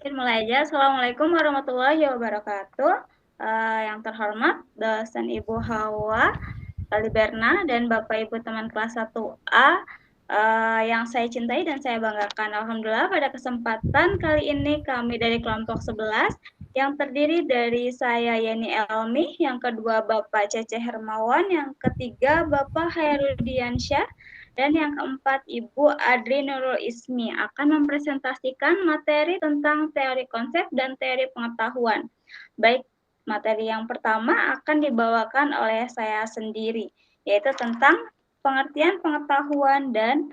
Mulai aja. Assalamualaikum warahmatullahi wabarakatuh. Yang terhormat dosen Ibu Hawa Liberna dan Bapak Ibu teman kelas 1A yang saya cintai dan saya banggakan. Alhamdulillah pada kesempatan kali ini kami dari kelompok 11 yang terdiri dari saya Yeni Elmi, yang kedua Bapak Cece Hermawan, yang ketiga Bapak Hairudiansyah, dan yang keempat, Ibu Adri Nurul Ismi akan mempresentasikan materi tentang teori konsep dan teori pengetahuan. Baik, materi yang pertama akan dibawakan oleh saya sendiri, yaitu tentang pengertian pengetahuan dan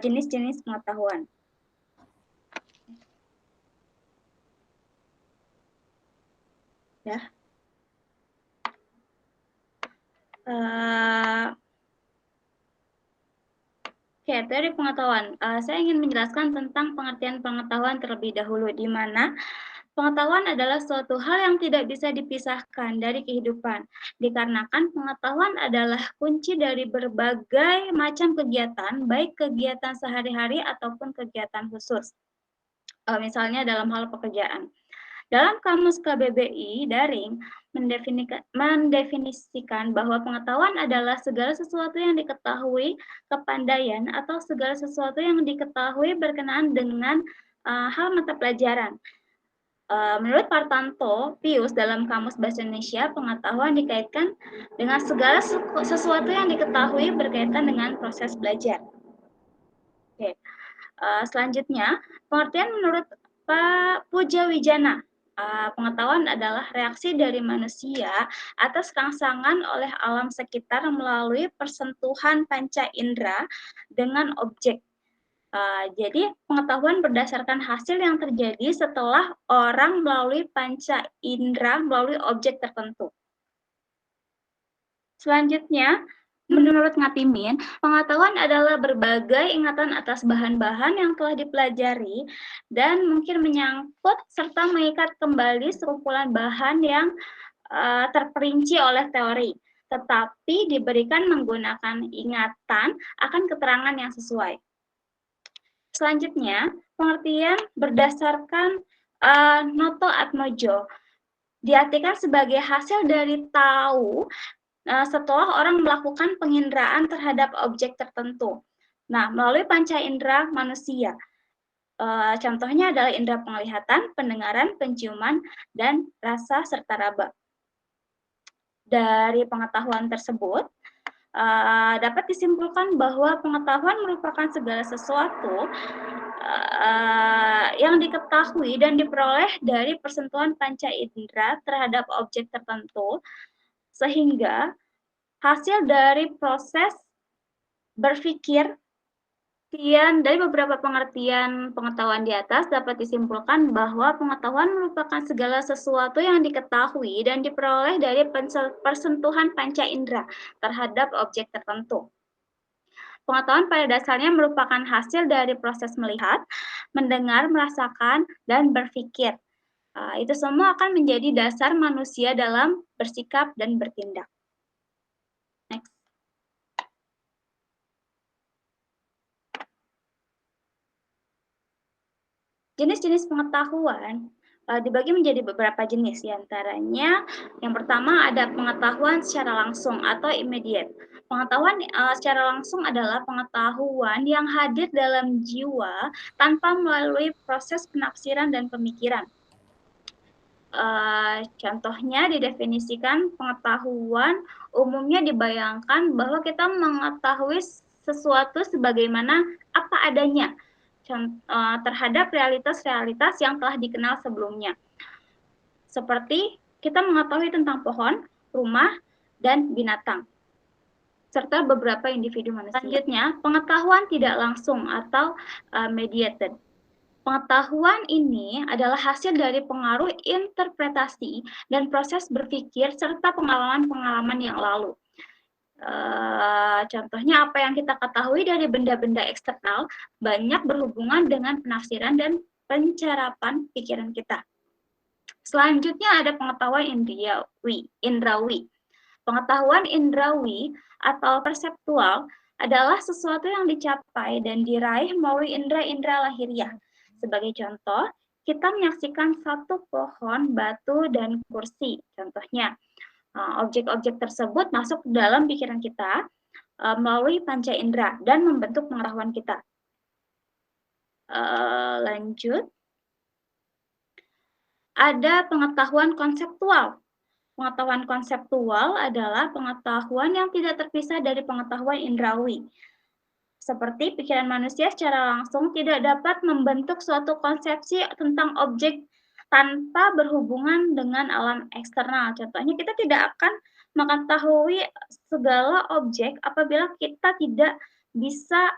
jenis-jenis pengetahuan. Ya. Oke, teori pengetahuan. Saya ingin menjelaskan tentang pengertian pengetahuan terlebih dahulu, di mana pengetahuan adalah suatu hal yang tidak bisa dipisahkan dari kehidupan, dikarenakan pengetahuan adalah kunci dari berbagai macam kegiatan, baik kegiatan sehari-hari ataupun kegiatan khusus, misalnya dalam hal pekerjaan. Dalam Kamus KBBI Daring mendefinisikan bahwa pengetahuan adalah segala sesuatu yang diketahui, kepandaian, atau segala sesuatu yang diketahui berkenaan dengan hal mata pelajaran. Menurut Partanto Pius dalam Kamus Bahasa Indonesia, pengetahuan dikaitkan dengan segala sesuatu yang diketahui berkaitan dengan proses belajar. Oke. Selanjutnya, pengertian menurut Pak Pujawijana. Pengetahuan adalah reaksi dari manusia atas rangsangan oleh alam sekitar melalui persentuhan panca indera dengan objek. Jadi pengetahuan berdasarkan hasil yang terjadi setelah orang melalui panca indera melalui objek tertentu. Selanjutnya, menurut Ngatimin, pengetahuan adalah berbagai ingatan atas bahan-bahan yang telah dipelajari dan mungkin menyangkut serta mengikat kembali sekumpulan bahan yang terperinci oleh teori, tetapi diberikan menggunakan ingatan akan keterangan yang sesuai. Selanjutnya, pengertian berdasarkan Noto Atmojo diartikan sebagai hasil dari tahu setelah orang melakukan penginderaan terhadap objek tertentu. Nah, melalui panca indera manusia. Contohnya adalah indera penglihatan, pendengaran, penciuman, dan rasa serta raba. Dari pengetahuan tersebut, dapat disimpulkan bahwa pengetahuan merupakan segala sesuatu yang diketahui dan diperoleh dari persentuhan panca indera terhadap objek tertentu, sehingga hasil dari proses berpikir. Kemudian dari beberapa pengertian pengetahuan di atas dapat disimpulkan bahwa pengetahuan merupakan segala sesuatu yang diketahui dan diperoleh dari persentuhan panca indera terhadap objek tertentu. Pengetahuan pada dasarnya merupakan hasil dari proses melihat, mendengar, merasakan, dan berpikir. Itu semua akan menjadi dasar manusia dalam bersikap dan bertindak. Next. Jenis-jenis pengetahuan dibagi menjadi beberapa jenis, diantaranya yang pertama ada pengetahuan secara langsung atau immediate. Pengetahuan secara langsung adalah pengetahuan yang hadir dalam jiwa tanpa melalui proses penafsiran dan pemikiran. Contohnya didefinisikan pengetahuan umumnya dibayangkan bahwa kita mengetahui sesuatu sebagaimana apa adanya terhadap realitas-realitas yang telah dikenal sebelumnya. Seperti kita mengetahui tentang pohon, rumah, dan binatang, serta beberapa individu manusia. Selanjutnya, pengetahuan tidak langsung atau mediated. Pengetahuan ini adalah hasil dari pengaruh interpretasi dan proses berpikir serta pengalaman-pengalaman yang lalu. Contohnya apa yang kita ketahui dari benda-benda eksternal banyak berhubungan dengan penafsiran dan pencerapan pikiran kita. Selanjutnya ada pengetahuan indrawi. Pengetahuan indrawi atau perseptual adalah sesuatu yang dicapai dan diraih melalui indera-indera lahiriah. Sebagai contoh, kita menyaksikan satu pohon, batu, dan kursi. Contohnya, objek-objek tersebut masuk dalam pikiran kita melalui panca indera dan membentuk pengetahuan kita. Lanjut. Ada pengetahuan konseptual. Pengetahuan konseptual adalah pengetahuan yang tidak terpisah dari pengetahuan indrawi. Seperti pikiran manusia secara langsung tidak dapat membentuk suatu konsepsi tentang objek tanpa berhubungan dengan alam eksternal. Contohnya, kita tidak akan mengetahui segala objek apabila kita tidak bisa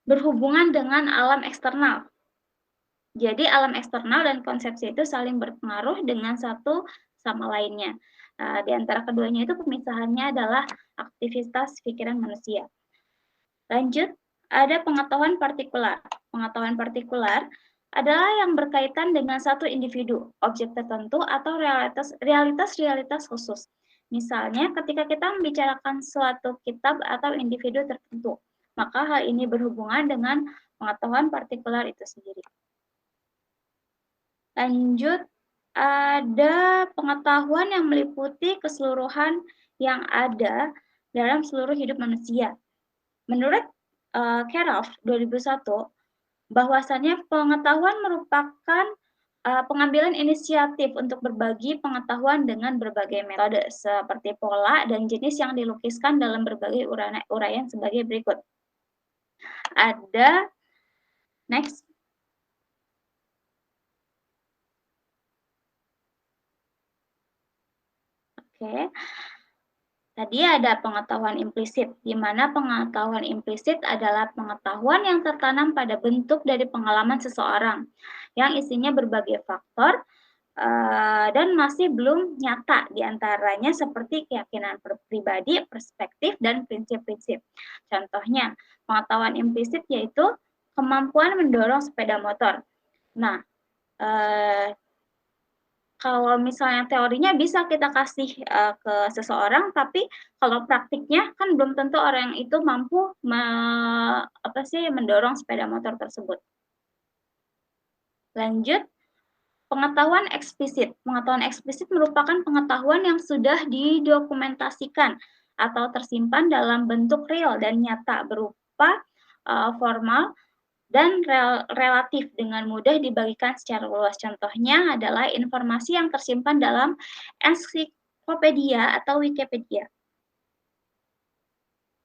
berhubungan dengan alam eksternal. Jadi alam eksternal dan konsepsi itu saling berpengaruh dengan satu sama lainnya. Di antara keduanya itu pemisahannya adalah aktivitas pikiran manusia. Lanjut, ada pengetahuan partikular. Pengetahuan partikular adalah yang berkaitan dengan satu individu, objek tertentu, atau realitas khusus. Misalnya, ketika kita membicarakan suatu kitab atau individu tertentu, maka hal ini berhubungan dengan pengetahuan partikular itu sendiri. Lanjut, ada pengetahuan yang meliputi keseluruhan yang ada dalam seluruh hidup manusia. Menurut Kerov 2001, bahwasannya pengetahuan merupakan pengambilan inisiatif untuk berbagi pengetahuan dengan berbagai metode seperti pola dan jenis yang dilukiskan dalam berbagai uraian sebagai berikut. Ada next. Oke. Tadi ada pengetahuan implisit, di mana pengetahuan implisit adalah pengetahuan yang tertanam pada bentuk dari pengalaman seseorang, yang isinya berbagai faktor dan masih belum nyata, diantaranya seperti keyakinan pribadi, perspektif, dan prinsip-prinsip. Contohnya, pengetahuan implisit yaitu kemampuan mendorong sepeda motor. Nah, kalau misalnya teorinya bisa kita kasih ke seseorang, tapi kalau praktiknya kan belum tentu orang itu mampu mendorong sepeda motor tersebut. Lanjut, pengetahuan eksplisit. Pengetahuan eksplisit merupakan pengetahuan yang sudah didokumentasikan atau tersimpan dalam bentuk real dan nyata berupa formal dan relatif dengan mudah dibagikan secara luas. Contohnya adalah informasi yang tersimpan dalam ensiklopedia atau Wikipedia.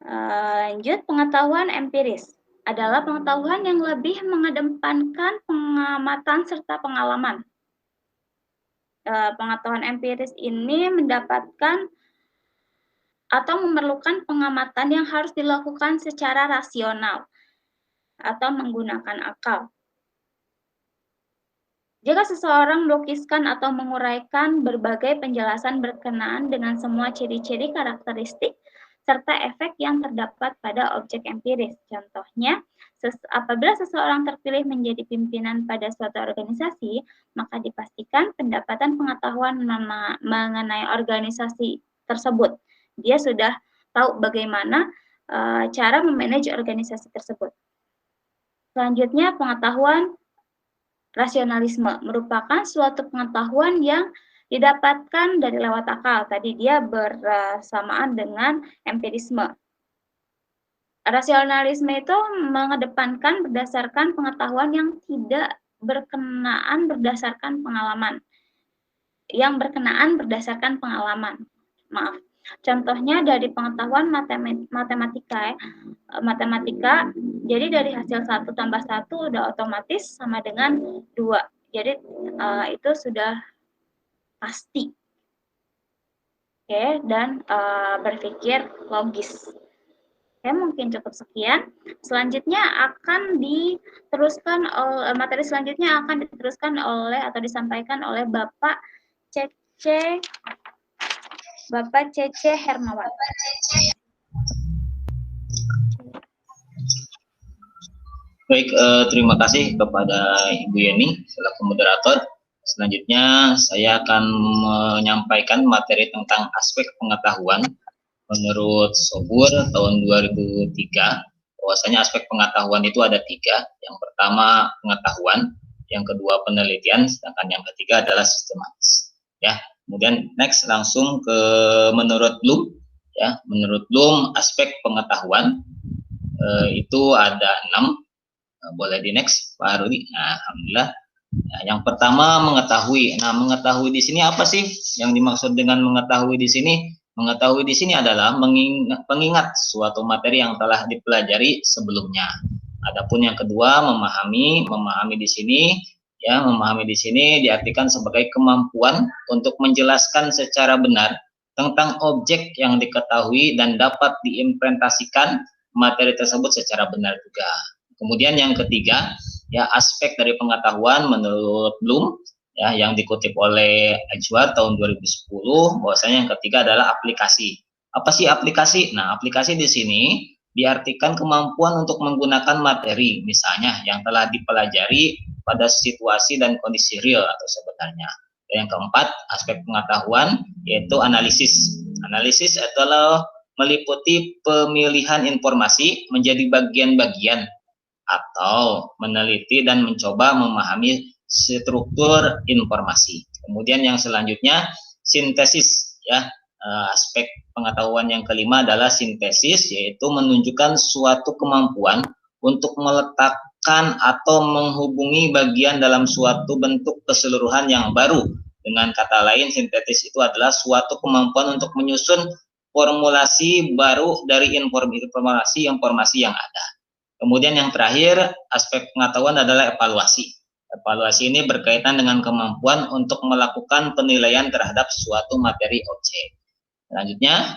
Lanjut, pengetahuan empiris adalah pengetahuan yang lebih mengedepankan pengamatan serta pengalaman. Pengetahuan empiris ini mendapatkan atau memerlukan pengamatan yang harus dilakukan secara rasional atau menggunakan akal. Jika seseorang melukiskan atau menguraikan berbagai penjelasan berkenaan dengan semua ciri-ciri karakteristik serta efek yang terdapat pada objek empiris. Contohnya, apabila seseorang terpilih menjadi pimpinan pada suatu organisasi, maka dipastikan pendapatan pengetahuan mengenai organisasi tersebut. Dia sudah tahu bagaimana cara memanage organisasi tersebut. Selanjutnya, pengetahuan rasionalisme merupakan suatu pengetahuan yang didapatkan dari lewat akal. Tadi dia bersamaan dengan empirisme. Rasionalisme itu mengedepankan berdasarkan pengetahuan yang tidak berkenaan berdasarkan pengalaman. Yang berkenaan berdasarkan pengalaman. Maaf. Contohnya dari pengetahuan matematika, jadi dari hasil 1 tambah 1 udah otomatis sama dengan 2. Jadi itu sudah pasti. Oke, dan berpikir logis. Oke, mungkin cukup sekian. Selanjutnya akan diteruskan materi selanjutnya akan diteruskan oleh atau disampaikan oleh Bapak Cece Hermawan. Baik, terima kasih kepada Ibu Yeni selaku moderator. Selanjutnya saya akan menyampaikan materi tentang aspek pengetahuan menurut Sobur tahun 2003 bahwasanya aspek pengetahuan itu ada 3. Yang pertama pengetahuan, yang kedua penelitian, sedangkan yang ketiga adalah sistematis. Ya, kemudian next langsung ke menurut Bloom. Ya, menurut Bloom aspek pengetahuan itu ada 6. Boleh di next, Pak Rudi. Nah, alhamdulillah. Nah, yang pertama mengetahui. Nah, mengetahui di sini apa sih yang dimaksud dengan mengetahui di sini? Mengetahui di sini adalah mengingat suatu materi yang telah dipelajari sebelumnya. Adapun yang kedua memahami. Memahami di sini ya, memahami di sini diartikan sebagai kemampuan untuk menjelaskan secara benar tentang objek yang diketahui dan dapat diimplementasikan materi tersebut secara benar juga. Kemudian yang ketiga, ya aspek dari pengetahuan menurut Bloom ya yang dikutip oleh Edgeworth tahun 2010, bahwasanya yang ketiga adalah aplikasi. Apa sih aplikasi? Nah, aplikasi di sini diartikan kemampuan untuk menggunakan materi misalnya yang telah dipelajari pada situasi dan kondisi real atau sebenarnya. Dan yang keempat, aspek pengetahuan yaitu analisis. Analisis adalah meliputi pemilihan informasi menjadi bagian-bagian atau meneliti dan mencoba memahami struktur informasi. Kemudian yang selanjutnya sintesis ya. Aspek pengetahuan yang kelima adalah sintesis, yaitu menunjukkan suatu kemampuan untuk meletakkan atau menghubungi bagian dalam suatu bentuk keseluruhan yang baru. Dengan kata lain, sintesis itu adalah suatu kemampuan untuk menyusun formulasi baru dari informasi yang ada. Kemudian yang terakhir, aspek pengetahuan adalah evaluasi. Evaluasi ini berkaitan dengan kemampuan untuk melakukan penilaian terhadap suatu materi objek. Selanjutnya,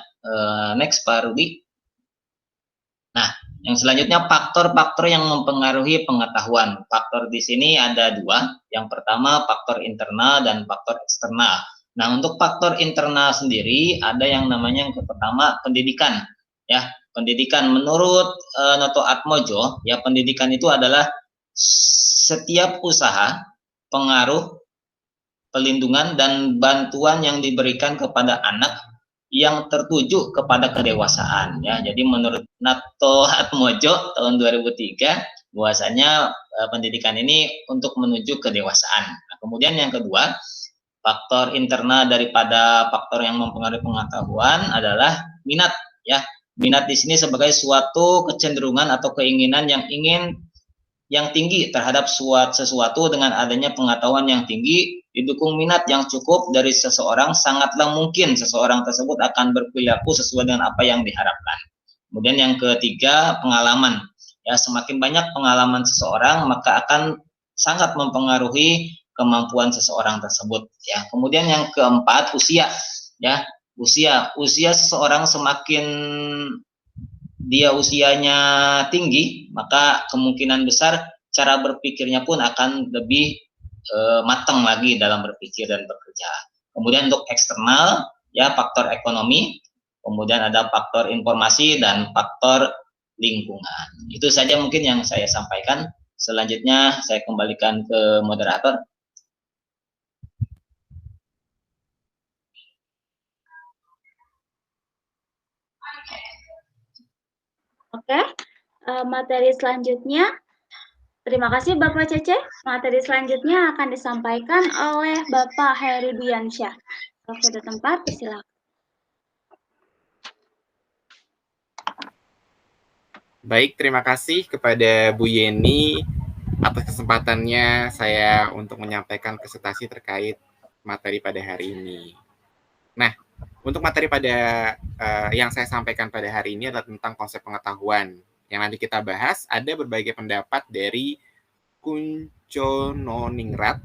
next Pak Rudi. Nah, yang selanjutnya faktor-faktor yang mempengaruhi pengetahuan. Faktor di sini ada 2. Yang pertama faktor internal dan faktor eksternal. Nah, untuk faktor internal sendiri ada yang namanya yang pertama pendidikan. Ya, pendidikan menurut Noto Atmojo, ya pendidikan itu adalah setiap usaha, pengaruh, pelindungan dan bantuan yang diberikan kepada anak yang tertuju kepada kedewasaan ya. Jadi menurut Noto Atmojo tahun 2003 bahwasanya pendidikan ini untuk menuju kedewasaan. Nah, kemudian yang kedua, faktor internal daripada faktor yang mempengaruhi pengetahuan adalah minat ya. Minat di sini sebagai suatu kecenderungan atau keinginan yang tinggi terhadap sesuatu. Dengan adanya pengetahuan yang tinggi didukung minat yang cukup dari seseorang, sangatlah mungkin seseorang tersebut akan berperilaku sesuai dengan apa yang diharapkan. Kemudian yang ketiga, pengalaman. Ya, semakin banyak pengalaman seseorang, maka akan sangat mempengaruhi kemampuan seseorang tersebut. Ya, kemudian yang keempat, usia. Ya, usia seseorang semakin dia usianya tinggi, maka kemungkinan besar cara berpikirnya pun akan lebih matang lagi dalam berpikir dan bekerja. Kemudian untuk eksternal, ya faktor ekonomi, kemudian ada faktor informasi dan faktor lingkungan. Itu saja mungkin yang saya sampaikan. Selanjutnya saya kembalikan ke moderator. Oke, materi selanjutnya. Terima kasih Bapak Cece. Materi selanjutnya akan disampaikan oleh Bapak Heri Diansyah. Kalau sudah tempat, silakan. Baik, terima kasih kepada Bu Yeni atas kesempatannya saya untuk menyampaikan presentasi terkait materi pada hari ini. Nah, untuk materi pada yang saya sampaikan pada hari ini adalah tentang konsep pengetahuan. Yang nanti kita bahas ada berbagai pendapat dari Kunchononingrat,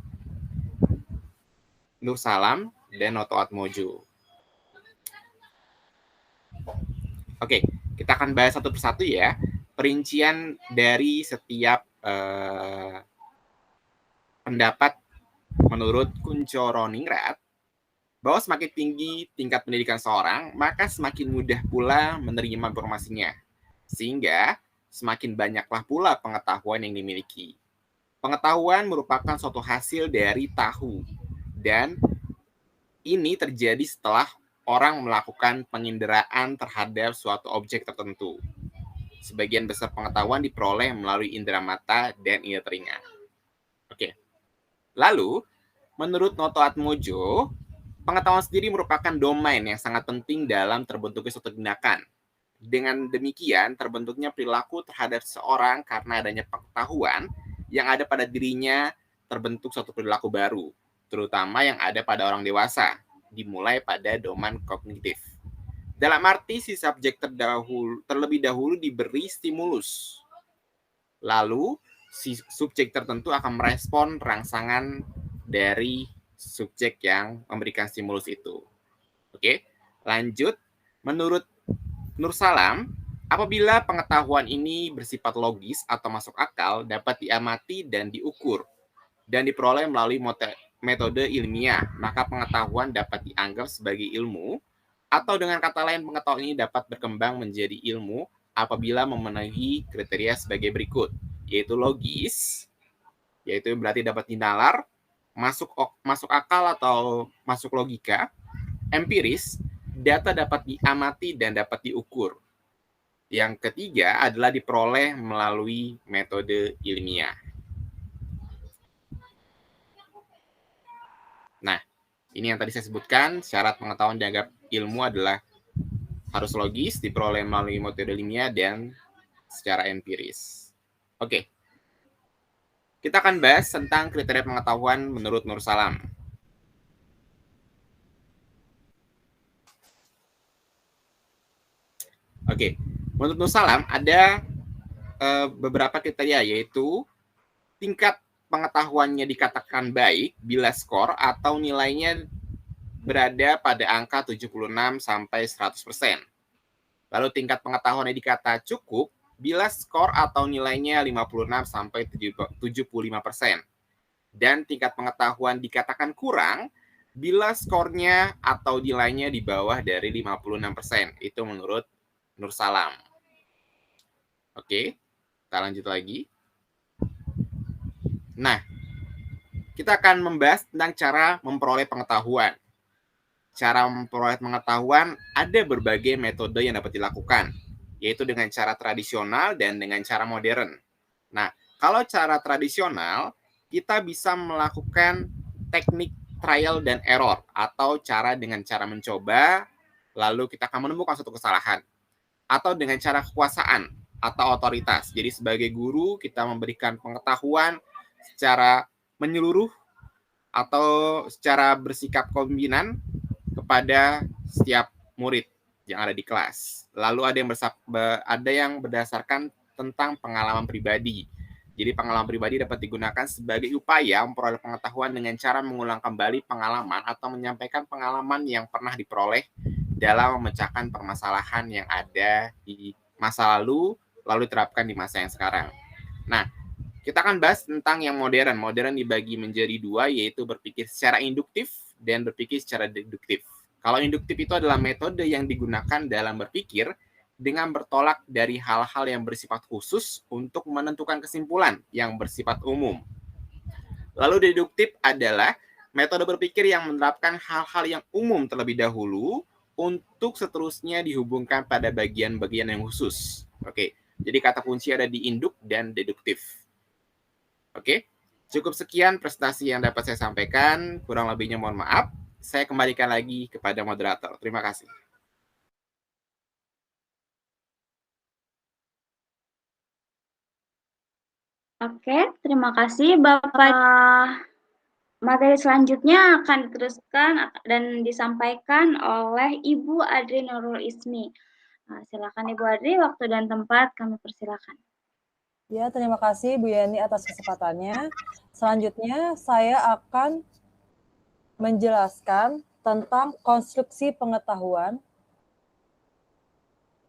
Nur Salam, dan Noto Atmojo. Oke, kita akan bahas satu persatu ya. Perincian dari setiap pendapat menurut Kunchononingrat bahwa semakin tinggi tingkat pendidikan seorang, maka semakin mudah pula menerima informasinya. Sehingga semakin banyaklah pula pengetahuan yang dimiliki. Pengetahuan merupakan suatu hasil dari tahu, dan ini terjadi setelah orang melakukan penginderaan terhadap suatu objek tertentu. Sebagian besar pengetahuan diperoleh melalui indera mata dan indera telinga. Oke. Lalu, menurut Noto Atmojo, pengetahuan sendiri merupakan domain yang sangat penting dalam terbentuknya suatu tindakan. Dengan demikian, terbentuknya perilaku terhadap seseorang karena adanya pengetahuan yang ada pada dirinya terbentuk suatu perilaku baru, terutama yang ada pada orang dewasa, dimulai pada domain kognitif. Dalam arti si subjek terlebih dahulu diberi stimulus. Lalu si subjek tertentu akan merespon rangsangan dari subjek yang memberikan stimulus itu. Oke, lanjut. Menurut Nur Salam, apabila pengetahuan ini bersifat logis atau masuk akal, dapat diamati dan diukur, dan diperoleh melalui metode ilmiah, maka pengetahuan dapat dianggap sebagai ilmu, atau dengan kata lain pengetahuan ini dapat berkembang menjadi ilmu apabila memenuhi kriteria sebagai berikut, yaitu logis, yaitu berarti dapat dinalar, masuk akal atau masuk logika, empiris, data dapat diamati dan dapat diukur. Yang ketiga adalah diperoleh melalui metode ilmiah. Nah, ini yang tadi saya sebutkan, syarat pengetahuan dianggap ilmu adalah harus logis, diperoleh melalui metode ilmiah, dan secara empiris. Oke. Kita akan bahas tentang kriteria pengetahuan menurut Nur Salam. Oke. Menurut Nur Salam ada beberapa kriteria, yaitu tingkat pengetahuannya dikatakan baik bila skor atau nilainya berada pada angka 76 sampai 100%. Lalu tingkat pengetahuannya dikata cukup bila skor atau nilainya 56 sampai 75%. Dan tingkat pengetahuan dikatakan kurang bila skornya atau nilainya di bawah dari 56%. Itu menurut Nur Salam. Oke, kita lanjut lagi. Nah, kita akan membahas tentang cara memperoleh pengetahuan. Cara memperoleh pengetahuan ada berbagai metode yang dapat dilakukan, yaitu dengan cara tradisional dan dengan cara modern. Nah, kalau cara tradisional, kita bisa melakukan teknik trial dan error, atau dengan cara mencoba, lalu kita akan menemukan suatu kesalahan. Atau dengan cara kekuasaan atau otoritas. Jadi sebagai guru, kita memberikan pengetahuan secara menyeluruh atau secara bersikap pimpinan kepada setiap murid yang ada di kelas. Lalu ada yang berdasarkan tentang pengalaman pribadi. Jadi pengalaman pribadi dapat digunakan sebagai upaya memperoleh pengetahuan dengan cara mengulang kembali pengalaman atau menyampaikan pengalaman yang pernah diperoleh dalam memecahkan permasalahan yang ada di masa lalu diterapkan di masa yang sekarang. Nah, kita akan bahas tentang yang modern. Modern dibagi menjadi dua, yaitu berpikir secara induktif dan berpikir secara deduktif. Kalau induktif itu adalah metode yang digunakan dalam berpikir dengan bertolak dari hal-hal yang bersifat khusus untuk menentukan kesimpulan yang bersifat umum. Lalu deduktif adalah metode berpikir yang menerapkan hal-hal yang umum terlebih dahulu untuk seterusnya dihubungkan pada bagian-bagian yang khusus. Oke, jadi kata kunci ada di induk dan deduktif. Oke, cukup sekian presentasi yang dapat saya sampaikan. Kurang lebihnya mohon maaf. Saya kembalikan lagi kepada moderator. Terima kasih. Oke, terima kasih Bapak. Materi selanjutnya akan diteruskan dan disampaikan oleh Ibu Adri Nurul Ismi. Nah, silakan Ibu Adri, waktu dan tempat kami persilakan. Ya, terima kasih Bu Yani atas kesempatannya. Selanjutnya saya akan menjelaskan tentang konstruksi pengetahuan.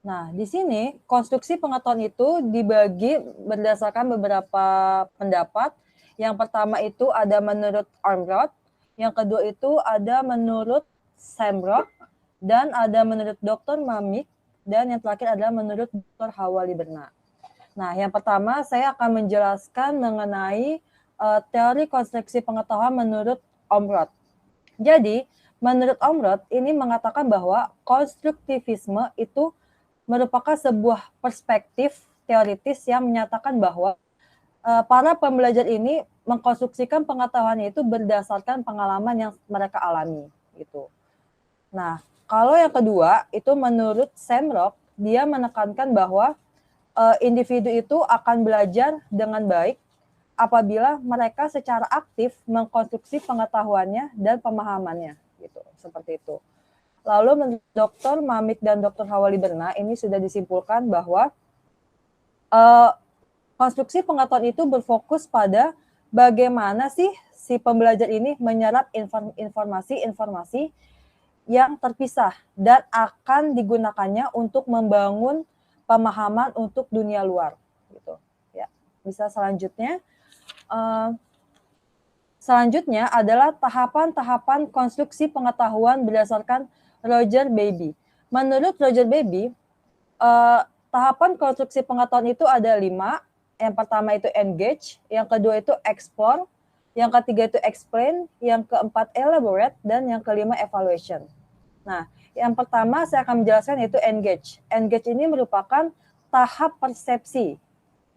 Nah, di sini konstruksi pengetahuan itu dibagi berdasarkan beberapa pendapat. Yang pertama itu ada menurut Ormrod, yang kedua itu ada menurut Samrod, dan ada menurut Dr. Mamik, dan yang terakhir adalah menurut Dr. Hawali Berna. Nah, yang pertama saya akan menjelaskan mengenai teori konstruksi pengetahuan menurut Ormrod. Jadi, menurut Ormrod ini mengatakan bahwa konstruktivisme itu merupakan sebuah perspektif teoritis yang menyatakan bahwa para pembelajar ini mengkonstruksikan pengetahuannya itu berdasarkan pengalaman yang mereka alami gitu. Nah, kalau yang kedua itu menurut Sam Rock, dia menekankan bahwa individu itu akan belajar dengan baik apabila mereka secara aktif mengkonstruksi pengetahuannya dan pemahamannya gitu, seperti itu. Lalu menurut Dr. Mamik dan Dr. Hawali Berna ini sudah disimpulkan bahwa konstruksi pengetahuan itu berfokus pada bagaimana sih si pembelajar ini menyerap informasi-informasi yang terpisah dan akan digunakannya untuk membangun pemahaman untuk dunia luar gitu ya. Bisa selanjutnya adalah tahapan-tahapan konstruksi pengetahuan berdasarkan Roger Bebe. Menurut Roger Bebe, tahapan konstruksi pengetahuan itu ada 5. Yang pertama itu engage, yang kedua itu explore, yang ketiga itu explain, yang keempat elaborate, dan yang kelima evaluation. Nah, yang pertama saya akan menjelaskan yaitu engage. Engage ini merupakan tahap persepsi.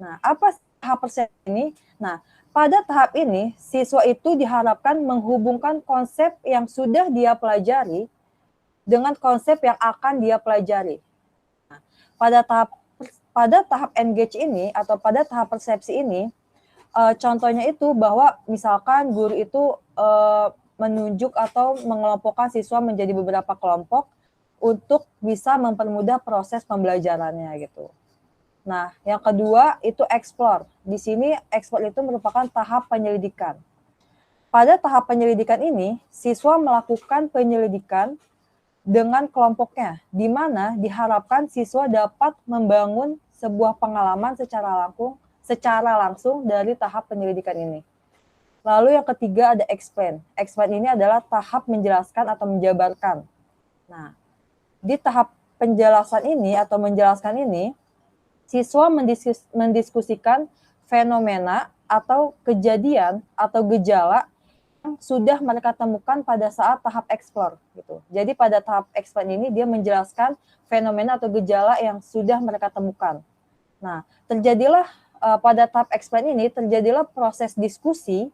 Nah, apa tahap persepsi ini? Nah, pada tahap ini, siswa itu diharapkan menghubungkan konsep yang sudah dia pelajari dengan konsep yang akan dia pelajari. Nah, pada tahap engage ini atau pada tahap persepsi ini, contohnya itu bahwa misalkan guru itu menunjuk atau mengelompokkan siswa menjadi beberapa kelompok untuk bisa mempermudah proses pembelajarannya gitu. Nah, yang kedua itu explore. Di sini explore itu merupakan tahap penyelidikan. Pada tahap penyelidikan ini, siswa melakukan penyelidikan dengan kelompoknya, di mana diharapkan siswa dapat membangun sebuah pengalaman secara langsung dari tahap penyelidikan ini. Lalu yang ketiga ada explain. Explain ini adalah tahap menjelaskan atau menjabarkan. Nah, di tahap penjelasan ini atau menjelaskan ini, siswa mendiskusikan fenomena atau kejadian atau gejala yang sudah mereka temukan pada saat tahap explore gitu. Jadi pada tahap explain ini dia menjelaskan fenomena atau gejala yang sudah mereka temukan. Nah, terjadilah pada tahap explain ini terjadilah proses diskusi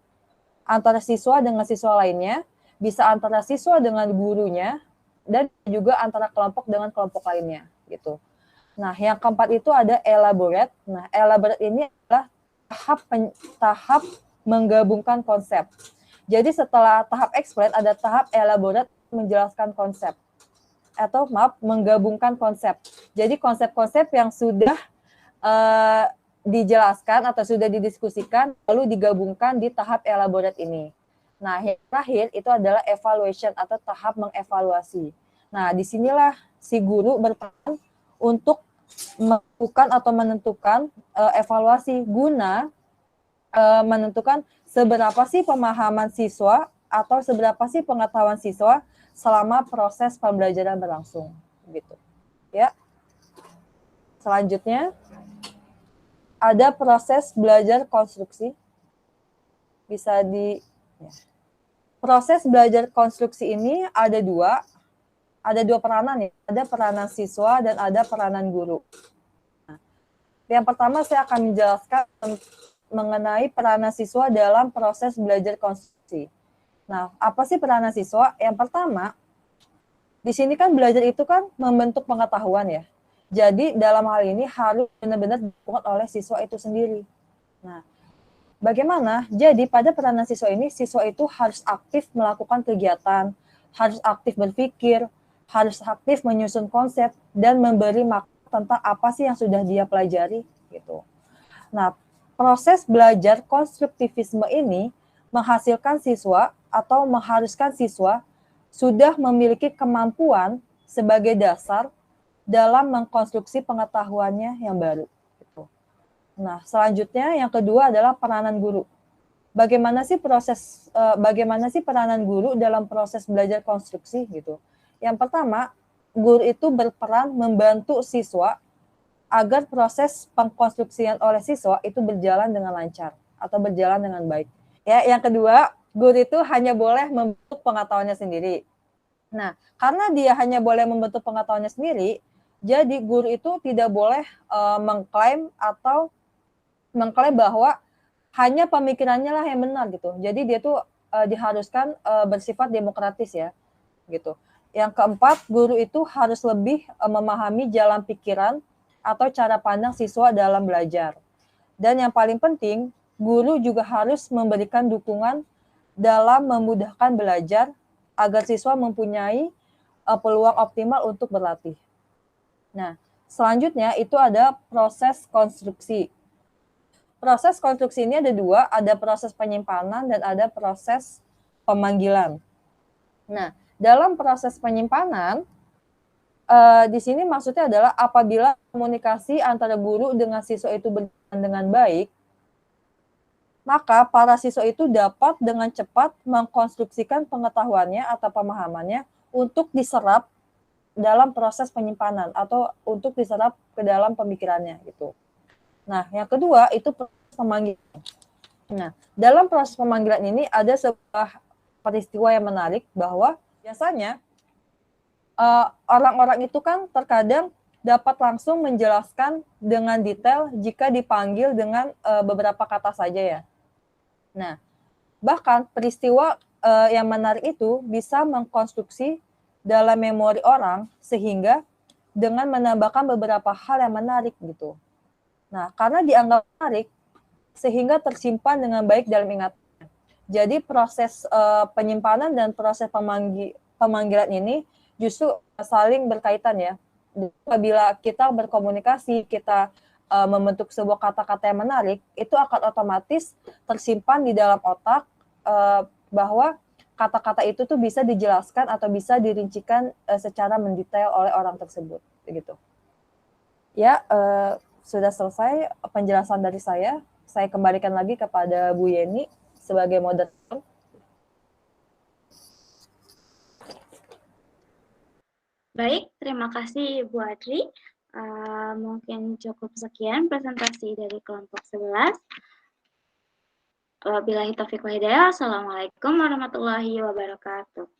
antara siswa dengan siswa lainnya, bisa antara siswa dengan gurunya dan juga antara kelompok dengan kelompok lainnya gitu. Nah, yang keempat itu ada elaborate. Nah, elaborate ini adalah tahap menggabungkan konsep. Jadi setelah tahap explain ada tahap elaborate menjelaskan konsep atau menggabungkan konsep. Jadi konsep-konsep yang sudah dijelaskan atau sudah didiskusikan lalu digabungkan di tahap elaborate ini. Nah, yang terakhir itu adalah evaluation atau tahap mengevaluasi. Nah, disinilah si guru berperan untuk melakukan atau menentukan evaluasi guna menentukan seberapa sih pemahaman siswa atau seberapa sih pengetahuan siswa selama proses pembelajaran berlangsung gitu. Ya. Selanjutnya ada proses belajar konstruksi. Proses belajar konstruksi ini ada dua peranan ya. Ada peranan siswa dan ada peranan guru. Nah, yang pertama saya akan menjelaskan mengenai peranan siswa dalam proses belajar konstruksi. Nah, apa sih peranan siswa? Yang pertama, di sini kan belajar itu kan membentuk pengetahuan ya. Jadi dalam hal ini harus benar-benar dilakukan oleh siswa itu sendiri. Nah, bagaimana? Jadi pada peranan siswa ini, siswa itu harus aktif melakukan kegiatan, harus aktif berpikir, harus aktif menyusun konsep, dan memberi makna tentang apa sih yang sudah dia pelajari gitu. Nah, proses belajar konstruktivisme ini menghasilkan siswa atau mengharuskan siswa sudah memiliki kemampuan sebagai dasar dalam mengkonstruksi pengetahuannya yang baru. Gitu. Nah, selanjutnya yang kedua adalah peranan guru. Bagaimana sih peranan guru dalam proses belajar konstruksi gitu? Yang pertama, guru itu berperan membantu siswa agar proses pengkonstruksian oleh siswa itu berjalan dengan lancar atau berjalan dengan baik. Ya, yang kedua, guru itu hanya boleh membentuk pengetahuannya sendiri. Nah, karena dia hanya boleh membentuk pengetahuannya sendiri, Jadi guru itu tidak boleh mengklaim bahwa hanya pemikirannya lah yang benar gitu. Jadi dia tuh diharuskan bersifat demokratis ya gitu. Yang keempat, guru itu harus lebih memahami jalan pikiran atau cara pandang siswa dalam belajar. Dan yang paling penting, guru juga harus memberikan dukungan dalam memudahkan belajar agar siswa mempunyai peluang optimal untuk berlatih. Nah, selanjutnya itu ada proses konstruksi. Proses konstruksi ini ada dua, ada proses penyimpanan dan ada proses pemanggilan. Nah, dalam proses penyimpanan, di sini maksudnya adalah apabila komunikasi antara guru dengan siswa itu berjalan dengan baik, maka para siswa itu dapat dengan cepat mengkonstruksikan pengetahuannya atau pemahamannya untuk diserap dalam proses penyimpanan atau untuk diserap ke dalam pemikirannya gitu. Nah, yang kedua itu proses pemanggilan. Nah, dalam proses pemanggilan ini ada sebuah peristiwa yang menarik bahwa biasanya orang-orang itu kan terkadang dapat langsung menjelaskan dengan detail jika dipanggil dengan beberapa kata saja ya. Nah, bahkan peristiwa yang menarik itu bisa mengkonstruksi dalam memori orang sehingga dengan menambahkan beberapa hal yang menarik gitu. Nah, karena dianggap menarik sehingga tersimpan dengan baik dalam ingatan. Jadi proses penyimpanan dan proses pemanggilan ini justru saling berkaitan ya. Apabila kita berkomunikasi, kita membentuk sebuah kata-kata yang menarik, itu akan otomatis tersimpan di dalam otak bahwa kata-kata itu tuh bisa dijelaskan atau bisa dirincikan secara mendetail oleh orang tersebut, gitu. Ya, sudah selesai penjelasan dari saya. Saya kembalikan lagi kepada Bu Yeni sebagai moderator. Baik, terima kasih Bu Adri. Mungkin cukup sekian presentasi dari kelompok 11. Wabillahi taufiq wal hidayah. Assalamualaikum warahmatullahi wabarakatuh.